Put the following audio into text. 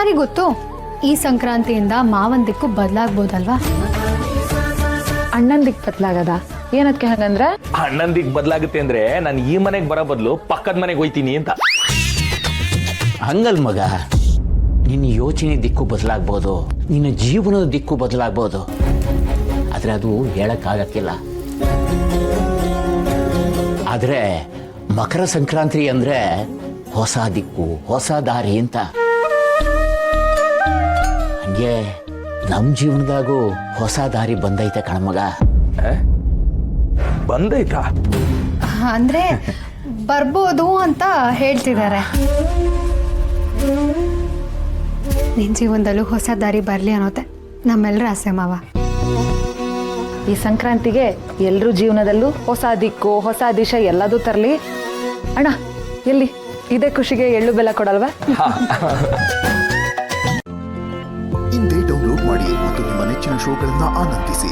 ಯಾರಿಗ್ ಗೊತ್ತು, ಈ ಸಂಕ್ರಾಂತಿಯಿಂದ ಮಾವನ್ ದಿಕ್ಕು ಬದಲಾಗ್ಬೋದಲ್ವಾ? ಅಣ್ಣನ ದಿಕ್ಕು ಬದಲಾಗದ ಏನಕ್ಕೆ ಹಂಗಂದ್ರೆ? ಅಣ್ಣನ್ ದಿಕ್ ಬದಲಾಗುತ್ತೆ ಅಂದ್ರೆ ನಾನು ಈ ಮನೆಗೆ ಬರೋ ಬದಲು ಪಕ್ಕದ ಮನೆಗೆ ಹೋಯ್ತೀನಿ ಅಂತ. ಹಂಗಲ್ ಮಗ, ನಿನ್ನ ಯೋಚನೆ ದಿಕ್ಕು ಬದಲಾಗ್ಬೋದು, ನಿನ್ನ ಜೀವನದ ದಿಕ್ಕು ಬದಲಾಗ್ಬೋದು, ಆದರೆ ಅದು ಹೇಳಕ್ಕಾಗಕ್ಕಿಲ್ಲ. ಆದರೆ ಮಕರ ಸಂಕ್ರಾಂತಿ ಅಂದ್ರೆ ಹೊಸ ದಿಕ್ಕು, ಹೊಸ ದಾರಿ ಅಂತ. ಹಂಗೆ ನಮ್ಮ ಜೀವನದಾಗೂ ಹೊಸ ದಾರಿ ಬಂದೈತೆ ಕಣಮಗ. ಬಂದೈತಾ? ಅಂದ್ರೆ ಬರ್ಬೋದು ಅಂತ ಹೇಳ್ತಿದ್ದಾರೆ. ನಿನ್ ಜೀವನದಲ್ಲೂ ಹೊಸ ದಾರಿ ಬರ್ಲಿ ಅನ್ನೋತೆ ನಮ್ಮೆಲ್ಲರ ಆಸೆ ಮಾವ. ಈ ಸಂಕ್ರಾಂತಿಗೆ ಎಲ್ರೂ ಜೀವನದಲ್ಲೂ ಹೊಸ ದಿಕ್ಕು, ಹೊಸ ದಿಶೆ ಎಲ್ಲದೂ ತರಲಿ. ಅಣ್ಣ ಎಲ್ಲಿ ಇದೇ ಖುಷಿಗೆ ಎಳ್ಳು ಬೆಲ್ಲ ಕೊಡಲ್ವಾ? ಇಂದೇ ಡೌನ್ಲೋಡ್ ಮಾಡಿ ಮತ್ತು ನಿಮ್ಮ ನೆಚ್ಚಿನ ಶೋಗಳನ್ನು ಆನಂದಿಸಿ.